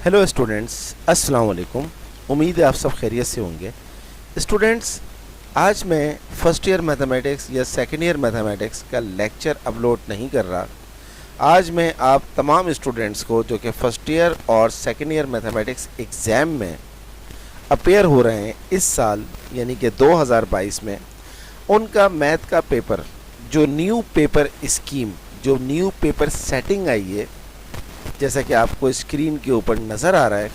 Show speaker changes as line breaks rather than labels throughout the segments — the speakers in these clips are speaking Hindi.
हेलो स्टूडेंट्स, अस्सलाम वालेकुम। उम्मीद है आप सब खैरियत से होंगे। स्टूडेंट्स, आज मैं फ़र्स्ट ईयर मैथमेटिक्स या सेकेंड ईयर मैथमेटिक्स का लेक्चर अपलोड नहीं कर रहा। आज मैं आप तमाम स्टूडेंट्स को जो कि फ़र्स्ट ईयर और सेकेंड ईयर मैथमेटिक्स एग्ज़ाम में अपेयर हो रहे हैं इस साल यानी कि 2022 में, उनका मैथ का पेपर, जो न्यू पेपर स्कीम, जो न्यू पेपर सेटिंग आई है, जैसा कि आपको स्क्रीन के ऊपर नज़र आ रहा है,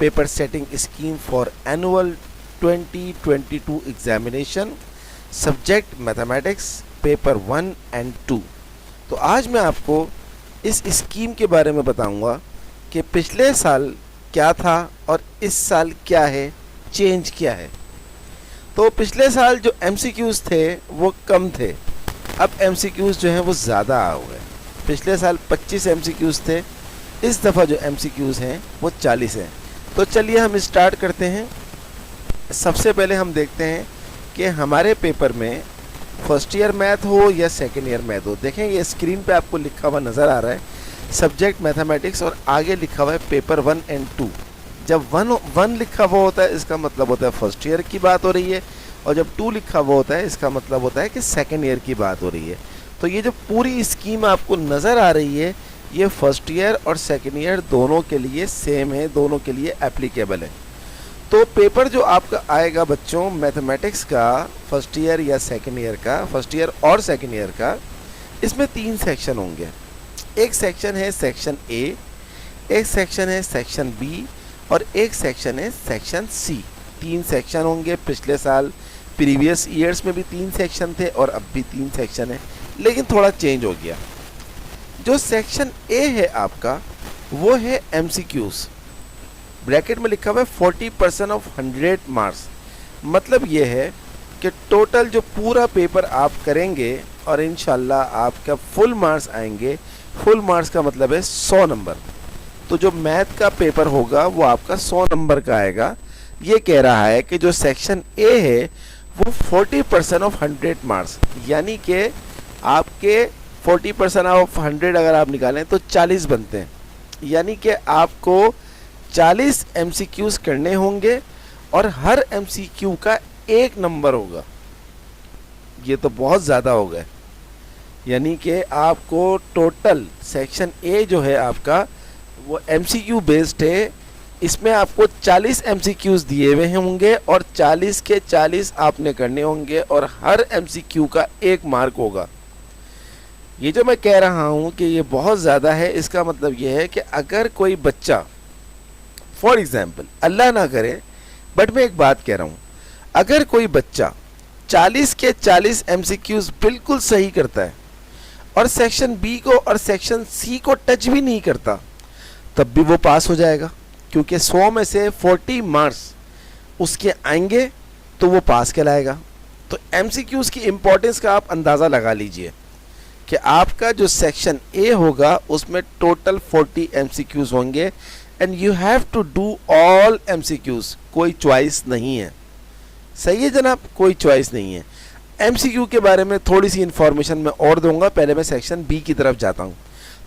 paper setting scheme for annual 2022 examination subject mathematics paper 1 and 2। तो आज मैं आपको इस स्कीम के बारे में बताऊंगा कि पिछले साल क्या था और इस साल क्या है, चेंज क्या है। तो पिछले साल जो MCQs थे वो कम थे, अब MCQs जो हैं वो ज़्यादा आ हुए। पिछले साल 25 MCQs थे, इस दफ़ा जो MCQs हैं वो 40 हैं। तो चलिए हम स्टार्ट करते हैं। सबसे पहले हम देखते हैं कि हमारे पेपर में फर्स्ट ईयर मैथ हो या सेकेंड ईयर मैथ हो। देखें, ये स्क्रीन पे आपको लिखा हुआ नज़र आ रहा है सब्जेक्ट मैथमेटिक्स और आगे लिखा हुआ है पेपर 1 एंड 2। जब वन लिखा हुआ होता है इसका मतलब होता है फर्स्ट ईयर की बात हो रही है, और जब 2 लिखा हुआ होता है इसका मतलब होता है कि सेकेंड ईयर की बात हो रही है। तो ये जो पूरी स्कीम आपको नज़र आ रही है ये फर्स्ट ईयर और सेकेंड ईयर दोनों के लिए सेम है, दोनों के लिए एप्लीकेबल है। तो पेपर जो आपका आएगा बच्चों मैथमेटिक्स का फर्स्ट ईयर या सेकेंड ईयर का, फर्स्ट ईयर और सेकेंड ईयर का, इसमें 3 सेक्शन होंगे। एक सेक्शन है सेक्शन ए, एक सेक्शन है सेक्शन बी और एक सेक्शन है सेक्शन सी। 3 सेक्शन होंगे। पिछले साल प्रीवियस ईयर्स में भी 3 सेक्शन थे और अब भी 3 सेक्शन है, लेकिन थोड़ा चेंज हो गया। जो सेक्शन ए है आपका वो है MCQs, ब्रैकेट में लिखा हुआ है 40% ऑफ 100 मार्क्स। मतलब ये है कि टोटल जो पूरा पेपर आप करेंगे और इंशाल्लाह आपका फुल मार्क्स आएंगे। फुल मार्क्स का मतलब है 100 नंबर। तो जो मैथ का पेपर होगा वो आपका 100 नंबर का आएगा। ये कह रहा है कि जो सेक्शन ए है वो 40% ऑफ 100 मार्क्स, यानी कि आपके 40% ऑफ 100 अगर आप निकालें तो 40 बनते हैं, यानी कि आपको 40 MCQs करने होंगे और हर MCQ का 1 नंबर होगा। ये तो बहुत ज़्यादा हो गए, यानी कि आपको टोटल सेक्शन ए जो है आपका वो MCQ बेस्ड है। इसमें आपको 40 MCQs दिए हुए होंगे और 40 के 40 आपने करने होंगे और हर MCQ का 1 मार्क होगा। ये जो मैं कह रहा हूँ कि ये बहुत ज़्यादा है, इसका मतलब ये है कि अगर कोई बच्चा फॉर एग्ज़ाम्पल, अल्लाह ना करे, बट मैं एक बात कह रहा हूँ, अगर कोई बच्चा 40 के 40 MCQs बिल्कुल सही करता है और सेक्शन बी को और सेक्शन सी को टच भी नहीं करता, तब भी वो पास हो जाएगा, क्योंकि 100 में से 40 मार्क्स उसके आएंगे तो वो पास कहलाएगा। तो MCQs की इम्पोर्टेंस का आप अंदाज़ा लगा लीजिए कि आपका जो सेक्शन ए होगा उसमें टोटल 40 MCQs होंगे and you have to do all MCQs। कोई चॉइस नहीं है। सही है जनाब, कोई चॉइस नहीं है। MCQ के बारे में थोड़ी सी इन्फॉर्मेशन मैं और दूंगा, पहले मैं सेक्शन बी की तरफ जाता हूँ।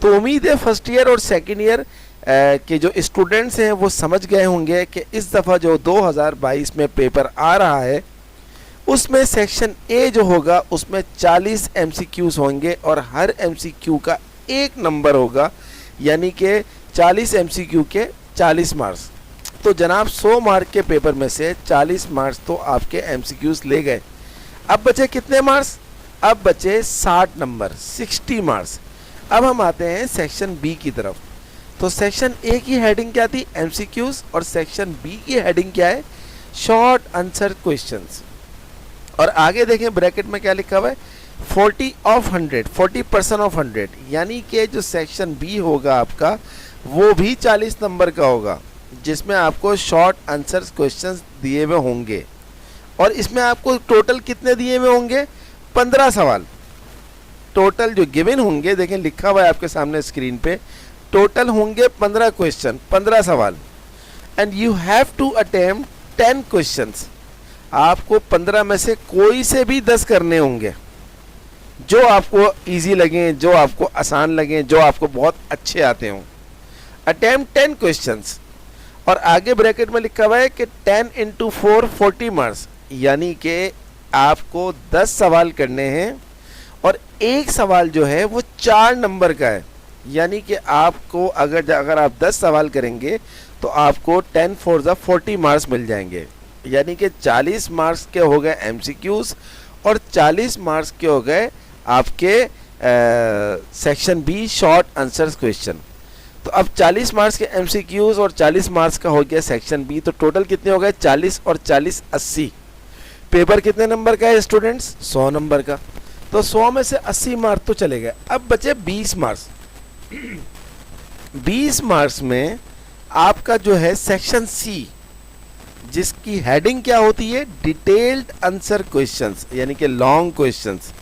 तो उम्मीद है फर्स्ट ईयर और सेकेंड ईयर के जो स्टूडेंट्स हैं वो समझ गए होंगे कि इस दफ़ा जो 2022 में पेपर आ रहा है उसमें सेक्शन ए जो होगा उसमें 40 MCQs होंगे और हर MCQ का 1 नंबर होगा, यानी कि 40 MCQ के 40 मार्क्स। तो जनाब 100 मार्क के पेपर में से 40 मार्क्स तो आपके MCQs ले गए। अब बचे कितने मार्क्स? अब बचे 60 नंबर, 60 मार्क्स। अब हम आते हैं सेक्शन बी की तरफ। तो सेक्शन ए की हेडिंग क्या थी? MCQs। और सेक्शन बी की हेडिंग क्या है? Short answer questions. और आगे देखें ब्रैकेट में क्या लिखा हुआ है? 40 ऑफ 100, 40% ऑफ 100, यानी कि जो सेक्शन बी होगा आपका वो भी 40 नंबर का होगा, जिसमें आपको शॉर्ट आंसर क्वेश्चंस दिए हुए होंगे। और इसमें आपको टोटल कितने दिए हुए होंगे? 15 सवाल टोटल जो गिवन होंगे। देखें लिखा हुआ है आपके सामने स्क्रीन पे, टोटल होंगे 15 क्वेश्चन, 15 सवाल। And you have to attempt 10 questions. आपको 15 में से कोई से भी 10 करने होंगे, जो आपको इजी लगें, जो आपको आसान लगें, जो आपको बहुत अच्छे आते हों। अटेम्प्ट 10 क्वेश्चंस और आगे ब्रैकेट में लिखा हुआ है कि 10 इंटू 4 40 मार्क्स, यानी कि आपको 10 सवाल करने हैं और एक सवाल जो है वो 4 नंबर का है, यानी कि आपको अगर आप 10 सवाल करेंगे तो आपको 10 4 जा 40 मार्क्स मिल जाएंगे, यानी कि 40 मार्क्स के हो गए एमसीक्यूज और 40 मार्क्स के हो गए आपके section B short answers question. तो अब 40 मार्क्स के एमसीक्यूज और 40 मार्क्स का हो गया सेक्शन बी, तो टोटल कितने हो गए 40 और 40 80। पेपर कितने नंबर का है स्टूडेंट्स? 100 नंबर का। तो 100 में से 80 मार्क्स तो चले गए, अब बचे 20 मार्क्स। 20 मार्क्स में आपका जो है सेक्शन सी, जिसकी हेडिंग क्या होती है? डिटेल्ड आंसर क्वेश्चंस, यानी कि लॉन्ग क्वेश्चंस।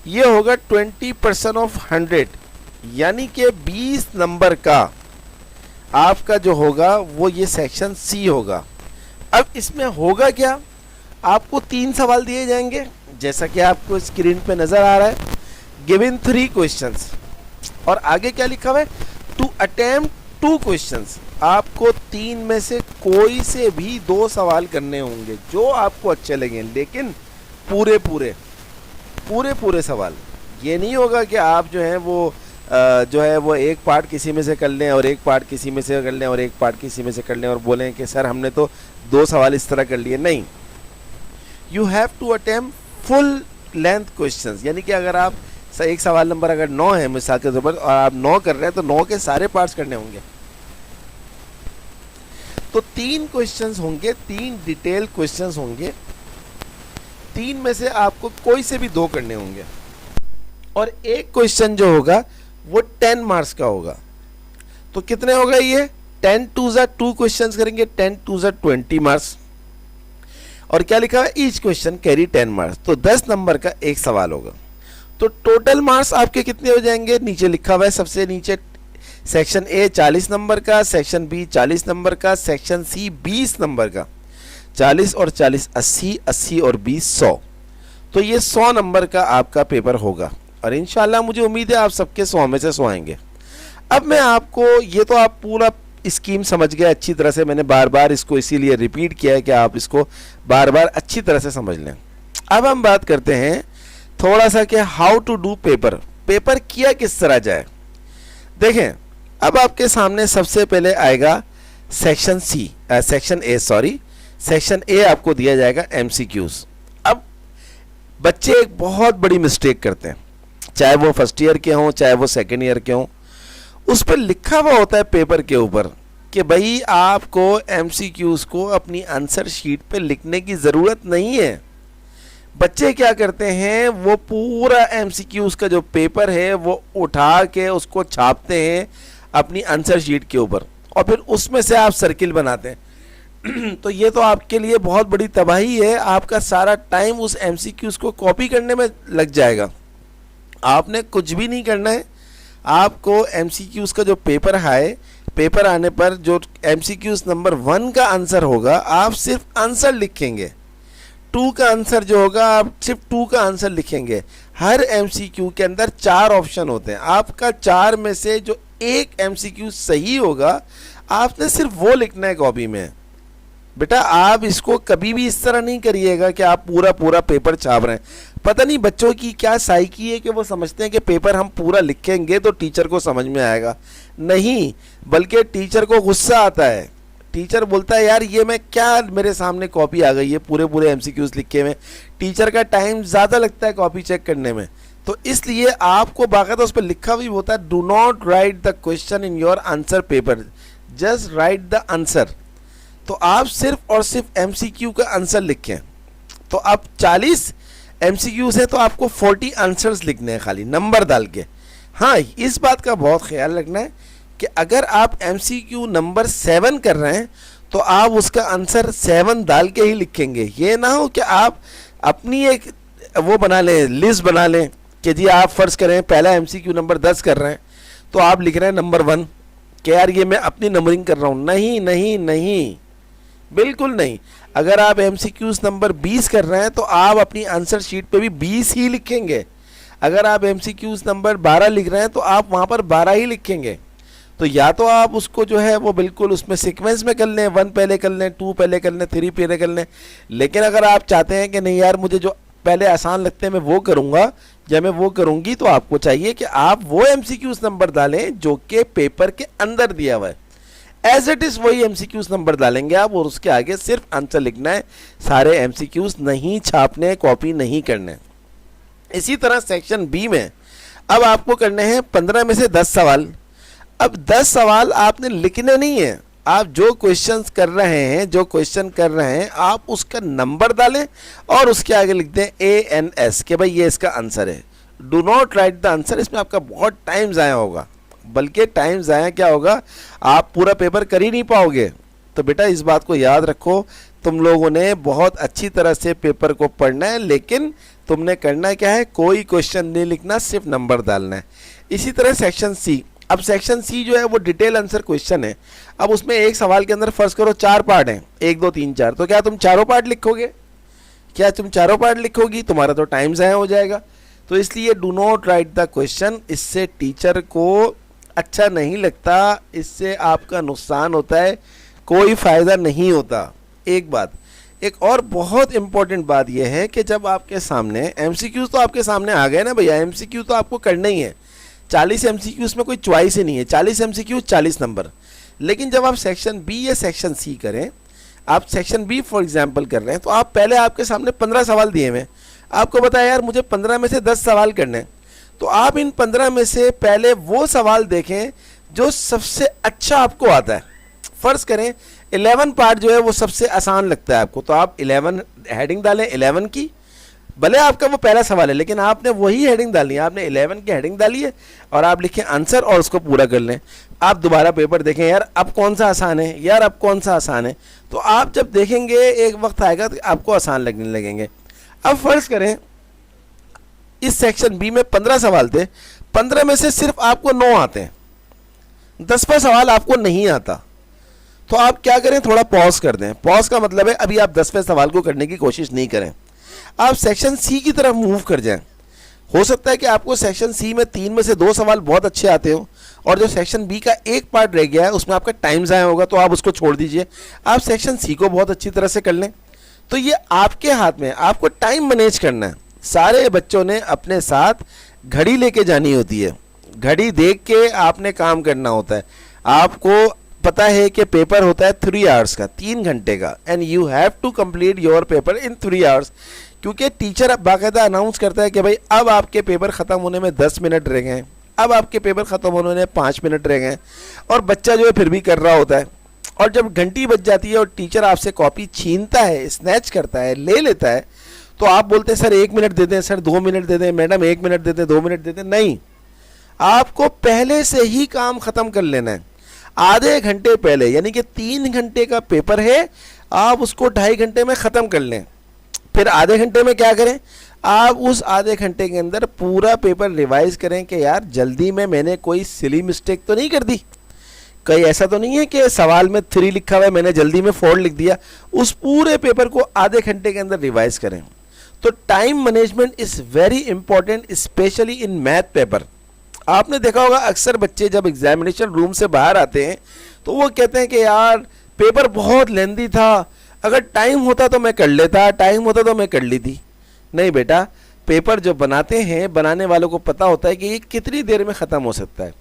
ये होगा 20% ऑफ 100, यानी कि 20 नंबर का आपका जो होगा वो ये सेक्शन सी होगा। अब इसमें होगा क्या? आपको 3 सवाल दिए जाएंगे, जैसा कि आपको स्क्रीन पे नजर आ रहा है, गिवन 3 क्वेश्चंस, और आगे क्या लिखा हुआ है? To attempt 2 questions. आपको 3 में से कोई से भी 2 सवाल करने होंगे जो आपको अच्छे लगे, लेकिन पूरे पूरे सवाल। ये नहीं होगा कि आप जो है वो एक पार्ट किसी में से कर लें और एक पार्ट किसी में से कर लें और एक पार्ट किसी में से कर लें और बोलें कि सर हमने तो 2 सवाल इस तरह कर लिए। नहीं, you have to attempt full length questions, यानी कि अगर आप एक सवाल नंबर अगर 9 है मिसाल के तौर पर और आप 9 कर रहे हैं तो 9 के सारे पार्ट्स करने होंगे। तो 3 क्वेश्चंस होंगे, 3 डिटेल क्वेश्चंस होंगे, 3 में से आपको कोई से भी 2 करने होंगे और एक क्वेश्चन जो होगा वो 10 मार्क्स का होगा। तो कितने होगा ये? 10 2 जा 2 क्वेश्चंस करेंगे, 10 2 जा 20 मार्क्स। और क्या लिखा है? ईच क्वेश्चन कैरी 10 मार्क्स, तो 10 नंबर का एक सवाल होगा। तो टोटल मार्क्स आपके कितने हो जाएंगे? नीचे लिखा हुआ है सबसे नीचे, सेक्शन ए 40 नंबर का, सेक्शन बी 40 नंबर का, सेक्शन सी 20 नंबर का। 40 और 40 80, 80 और 20 100। तो ये 100 नंबर का आपका पेपर होगा और इंशाल्लाह मुझे उम्मीद है आप सबके 100 में से 100 आएंगे। अब मैं आपको, ये तो आप पूरा स्कीम समझ गए अच्छी तरह से, मैंने बार बार इसको इसीलिए रिपीट किया है कि आप इसको बार बार अच्छी तरह से समझ लें। अब हम बात करते हैं थोड़ा सा कि हाउ टू डू पेपर किया किस तरह जाए। देखें, अब आपके सामने सबसे पहले आएगा सेक्शन ए आपको दिया जाएगा एमसीक्यूज। अब बच्चे एक बहुत बड़ी मिस्टेक करते हैं, चाहे वो फर्स्ट ईयर के हों चाहे वो सेकेंड ईयर के हों, उस पर लिखा हुआ होता है पेपर के ऊपर कि भाई आपको एमसीक्यूज को अपनी आंसर शीट पे लिखने की ज़रूरत नहीं है। बच्चे क्या करते हैं, वो पूरा एमसीक्यूज का जो पेपर है वो उठा के उसको छापते हैं अपनी आंसर शीट के ऊपर और फिर उसमें से आप सर्किल बनाते हैं। तो ये तो आपके लिए बहुत बड़ी तबाही है, आपका सारा टाइम उस एमसीक्यूज को कॉपी करने में लग जाएगा। आपने कुछ भी नहीं करना है, आपको एमसीक्यूज का जो पेपर आने पर जो एमसीक्यूज नंबर 1 का आंसर होगा आप सिर्फ आंसर लिखेंगे, 2 का आंसर जो होगा आप सिर्फ 2 का आंसर लिखेंगे। हर एमसीक्यू के अंदर 4 ऑप्शन होते हैं, आपका 4 में से जो एक एमसीक्यू सही होगा आपने सिर्फ वो लिखना है कॉपी में। बेटा आप इसको कभी भी इस तरह नहीं करिएगा कि आप पूरा पेपर छाप रहे हैं। पता नहीं बच्चों की क्या साइकी है कि वो समझते हैं कि पेपर हम पूरा लिखेंगे तो टीचर को समझ में आएगा। नहीं, बल्कि टीचर को गुस्सा आता है। टीचर बोलता है यार ये मैं क्या, मेरे सामने कॉपी आ गई है पूरे एमसीक्यूज लिखे में, टीचर का टाइम ज़्यादा लगता है कॉपी चेक करने में। तो इसलिए आपको बाकायदा उस पर लिखा भी होता है, do not right the question in your answer paper, just right the answer. तो आप सिर्फ और सिर्फ एमसीक्यू का आंसर लिखें। तो अब 40 एमसीक्यूज है तो आपको 40 आंसर्स लिखने हैं खाली नंबर डाल के। हाँ, इस बात का बहुत ख्याल रखना है कि अगर आप एमसीक्यू नंबर 7 कर रहे हैं तो आप उसका आंसर 7 डाल के ही लिखेंगे। ये ना हो कि आप अपनी एक वो बना लें, लिस्ट बना लें कि जी आप फ़र्ज़ करें पहला एमसीक्यू नंबर 10 कर रहे हैं तो आप लिख रहे हैं नंबर 1 कि यार ये मैं अपनी नंबरिंग कर रहा हूँ। नहीं नहीं नहीं, बिल्कुल नहीं। अगर आप एमसीक्यूज नंबर 20 कर रहे हैं तो आप अपनी आंसर शीट पे भी 20 ही लिखेंगे। अगर आप एमसीक्यूज नंबर 12 लिख रहे हैं तो आप वहाँ पर 12 ही लिखेंगे। तो या तो आप उसको जो है वो बिल्कुल उसमें सीक्वेंस में कर लें, 1 पहले कर लें, 2 पहले कर लें, 3 पहले कर लें। लेकिन अगर आप चाहते हैं कि नहीं यार मुझे जो पहले आसान लगते हैं मैं वो करूँगा या मैं वो करूँगी, तो आपको चाहिए कि आप वो एमसीक्यूज नंबर डालें जो कि पेपर के अंदर दिया हुआ है, एज इट इज़ वही एमसीक्यूज नंबर डालेंगे आप, और उसके आगे सिर्फ आंसर लिखना है, सारे एमसीक्यूज नहीं छापने, कॉपी नहीं करने। इसी तरह सेक्शन बी में अब आपको करने हैं 15 में से 10 सवाल। अब 10 सवाल आपने लिखने नहीं है, आप जो क्वेश्चंस कर रहे हैं, जो क्वेश्चन कर रहे हैं, आप उसका नंबर डालें और उसके आगे लिख दें ANS कि भाई ये इसका आंसर है। Do not right the answer, इसमें आपका बहुत टाइम ज़ाया होगा, बल्कि टाइम ज़ाया क्या होगा, आप पूरा पेपर कर ही नहीं पाओगे। तो बेटा इस बात को याद रखो, तुम लोगों ने बहुत अच्छी तरह से पेपर को पढ़ना है, लेकिन तुमने करना क्या है, कोई क्वेश्चन नहीं लिखना, सिर्फ नंबर डालना है। इसी तरह सेक्शन सी, अब सेक्शन सी जो है वो डिटेल आंसर क्वेश्चन है। अब उसमें एक सवाल के अंदर फर्ज करो 4 पार्ट हैं, 1 2 3 4, तो क्या तुम चारों पार्ट लिखोगे? क्या तुम चारों पार्ट लिखोगी? तुम्हारा तो टाइम ज़ाया हो जाएगा। तो इसलिए do not right the question, इससे टीचर को अच्छा नहीं लगता, इससे आपका नुकसान होता है, कोई फ़ायदा नहीं होता। एक बात, एक और बहुत इंपॉर्टेंट बात यह है कि जब आपके सामने एमसीक्यूज तो आपके सामने आ गए ना भैया, एमसीक्यू तो आपको करना ही है, 40 एमसीक्यूज में कोई चॉइस ही नहीं है, 40 एमसीक्यूज 40 नंबर। लेकिन जब आप सेक्शन बी या सेक्शन सी करें, आप सेक्शन बी फॉर एग्जांपल कर रहे हैं, तो आप पहले आपके सामने 15 सवाल दिए हुए, आपको बताया यार मुझे 15 में से 10 सवाल करने हैं, तो आप इन 15 में से पहले वो सवाल देखें जो सबसे अच्छा आपको आता है। फ़र्ज़ करें 11 पार्ट जो है वो सबसे आसान लगता है आपको, तो आप 11 हेडिंग डालें 11 की, भले आपका वो पहला सवाल है लेकिन आपने वही हेडिंग डाली है, आपने 11 की हेडिंग डाली है और आप लिखें आंसर और उसको पूरा कर लें। आप दोबारा पेपर देखें, यार अब कौन सा आसान है, यार अब कौन सा आसान है, तो आप जब देखेंगे एक वक्त आएगा तो आपको आसान लगने लगेंगे। अब फ़र्ज़ करें इस सेक्शन बी में 15 सवाल थे, 15 में से सिर्फ आपको 9 आते हैं, 10वां सवाल आपको नहीं आता, तो आप क्या करें, थोड़ा पॉज कर दें। पॉज का मतलब है अभी आप 10वें सवाल को करने की कोशिश नहीं करें, आप सेक्शन सी की तरफ मूव कर जाएं। हो सकता है कि आपको सेक्शन सी में 3 में से 2 सवाल बहुत अच्छे आते हो और जो सेक्शन बी का एक पार्ट रह गया है उसमें आपका टाइम ज़ाया होगा, तो आप उसको छोड़ दीजिए, आप सेक्शन सी को बहुत अच्छी तरह से कर लें। तो ये आपके हाथ में, आपको टाइम मैनेज करना है। सारे बच्चों ने अपने साथ घड़ी लेके जानी होती है, घड़ी देख के आपने काम करना होता है। आपको पता है कि पेपर होता है 3 आवर्स का, 3 घंटे का, and you have to complete your paper in 3 hours, क्योंकि टीचर अब बाकायदा अनाउंस करता है कि भाई अब आपके पेपर ख़त्म होने में 10 मिनट रह गए हैं, अब आपके पेपर ख़त्म होने में 5 मिनट रह गए हैं, और बच्चा जो है फिर भी कर रहा होता है। और जब घंटी बज जाती है और टीचर आपसे कॉपी छीनता है, स्नैच करता है, ले लेता है, तो आप बोलते हैं सर 1 मिनट दे दें, सर 2 मिनट दे दें, मैडम 1 मिनट दे दें, 2 मिनट दे दें। नहीं, आपको पहले से ही काम ख़त्म कर लेना है, आधे घंटे पहले, यानी कि 3 घंटे का पेपर है, आप उसको 2.5 घंटे में ख़त्म कर लें। फिर आधे घंटे में क्या करें, आप उस आधे घंटे के अंदर पूरा पेपर रिवाइज करें कि यार जल्दी में मैंने कोई सिली मिस्टेक तो नहीं कर दी, कहीं ऐसा तो नहीं है कि सवाल में 3 लिखा हुआ है मैंने जल्दी में 4 लिख दिया। उस पूरे पेपर को आधे घंटे के अंदर रिवाइज करें। तो time management is very important, specially in math paper. आपने देखा होगा अक्सर बच्चे जब एग्जामिनेशन रूम से बाहर आते हैं तो वो कहते हैं कि यार पेपर बहुत लेंदी था, अगर टाइम होता तो मैं कर लेता, टाइम होता तो मैं कर ली थी। नहीं बेटा, पेपर जो बनाते हैं, बनाने वालों को पता होता है कि ये कितनी देर में ख़त्म हो सकता है।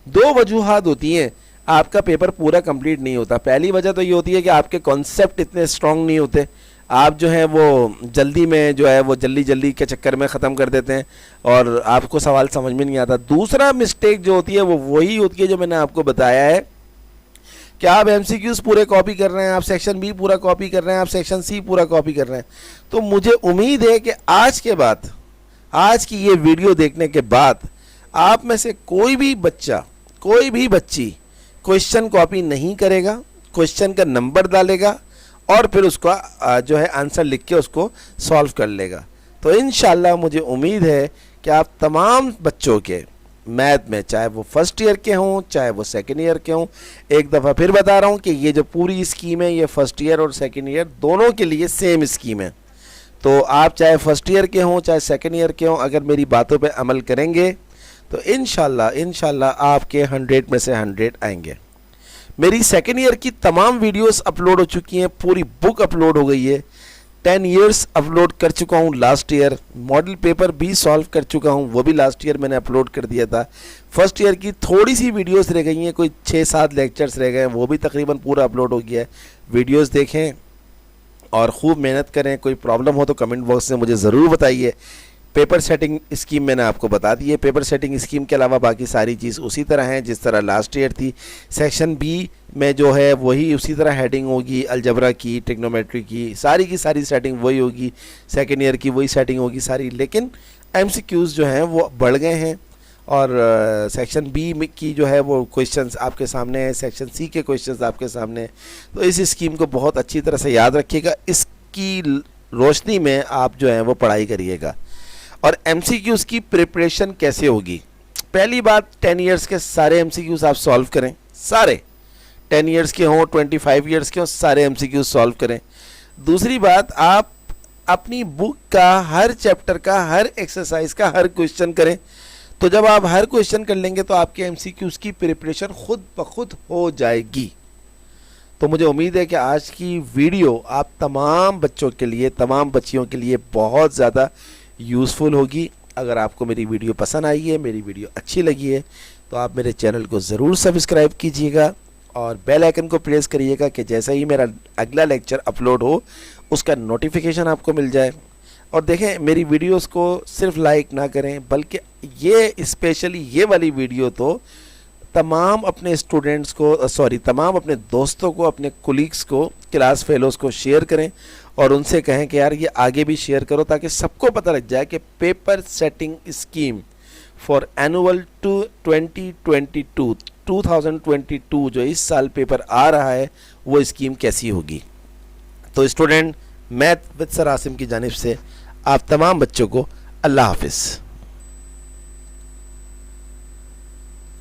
2 वजूहात होती हैं आपका पेपर पूरा कंप्लीट नहीं होता। पहली वजह तो ये होती है कि आपके कॉन्सेप्ट इतने स्ट्रांग नहीं होते, आप जो है वो जल्दी में जो है वो जल्दी के चक्कर में ख़त्म कर देते हैं और आपको सवाल समझ में नहीं आता। दूसरा मिस्टेक जो होती है वो वही होती है जो मैंने आपको बताया है कि आप एमसीक्यूज पूरे कॉपी कर रहे हैं, आप सेक्शन बी पूरा कॉपी कर रहे हैं, आप सेक्शन सी पूरा कॉपी कर रहे हैं। तो मुझे उम्मीद है कि आज के बाद, आज की ये वीडियो देखने के बाद आप में से कोई भी बच्चा, कोई भी बच्ची क्वेश्चन कॉपी नहीं करेगा, क्वेश्चन का नंबर डालेगा और फिर उसका जो है आंसर लिख के उसको सॉल्व कर लेगा। तो इंशाल्लाह मुझे उम्मीद है कि आप तमाम बच्चों के मैथ में, चाहे वो फर्स्ट ईयर के हों चाहे वो सेकेंड ईयर के हों, एक दफ़ा फिर बता रहा हूँ कि ये जो पूरी स्कीम है ये फर्स्ट ईयर और सेकेंड ईयर दोनों के लिए सेम स्कीम है। तो आप चाहे फर्स्ट ईयर के हों चाहे सेकेंड ईयर के हों, अगर मेरी बातों पे अमल करेंगे तो इंशाल्लाह आपके 100 में से 100 आएंगे। मेरी सेकेंड ईयर की तमाम वीडियोस अपलोड हो चुकी हैं, पूरी बुक अपलोड हो गई है, 10 ईयर्स अपलोड कर चुका हूँ लास्ट ईयर, मॉडल पेपर भी सॉल्व कर चुका हूँ, वो भी लास्ट ईयर मैंने अपलोड कर दिया था। फर्स्ट ईयर की थोड़ी सी वीडियोस रह गई हैं, कोई 6-7 लेक्चर्स रह गए हैं, वो भी तकरीबन पूरा अपलोड हो गया है। वीडियोस देखें और खूब मेहनत करें। कोई प्रॉब्लम हो तो कमेंट बॉक्स में मुझे ज़रूर बताइए। पेपर सेटिंग स्कीम मैंने आपको बता दी है। पेपर सेटिंग स्कीम के अलावा बाकी सारी चीज़ उसी तरह है जिस तरह लास्ट ईयर थी। सेक्शन बी में जो है वही उसी तरह हेडिंग होगी, अलजबरा की, ट्रिग्नोमेट्री की सारी सेटिंग वही होगी, सेकेंड ईयर की वही सेटिंग होगी सारी, लेकिन एमसीक्यूज़ जो हैं वो बढ़ गए हैं। और सेक्शन बी में की जो है वो क्वेश्चंस आपके सामने है, सेक्शन सी के क्वेश्चंस आपके सामने हैं। तो इस स्कीम को बहुत अच्छी तरह से याद रखिएगा, इसकी रोशनी में आप जो है वो पढ़ाई करिएगा। और एमसीक्यूज़ की प्रिपरेशन कैसे होगी? पहली बात, 10 ईयर्स के सारे एमसीक्यूज़ आप सॉल्व करें, सारे 10 ईयर्स के हों, 25 ईयर्स के हों, सारे एमसीक्यूज़ सॉल्व करें। दूसरी बात, आप अपनी बुक का हर चैप्टर का, हर एक्सरसाइज का हर क्वेश्चन करें। तो जब आप हर क्वेश्चन कर लेंगे तो आपके एमसीक्यूज़ की प्रिपरेशन खुद ब खुद हो जाएगी। तो मुझे उम्मीद है कि आज की वीडियो आप तमाम बच्चों के लिए, तमाम बच्चियों के लिए बहुत ज़्यादा यूज़फुल होगी। अगर आपको मेरी वीडियो पसंद आई है, मेरी वीडियो अच्छी लगी है, तो आप मेरे चैनल को ज़रूर सब्सक्राइब कीजिएगा और बेल आइकन को प्रेस करिएगा कि जैसे ही मेरा अगला लेक्चर अपलोड हो उसका नोटिफिकेशन आपको मिल जाए। और देखें, मेरी वीडियोस को सिर्फ लाइक ना करें, बल्कि ये स्पेशली ये वाली वीडियो तो तमाम अपने स्टूडेंट्स को, तमाम अपने दोस्तों को, अपने कोलीग्स को, क्लास फेलोज़ को शेयर करें और उनसे कहें कि यार ये आगे भी शेयर करो, ताकि सबको पता लग जाए कि paper setting scheme for annual 2022 जो इस साल पेपर आ रहा है वो स्कीम कैसी होगी। तो student, math with sir Asim की जानिब से आप तमाम बच्चों को अल्लाह हाफिज़।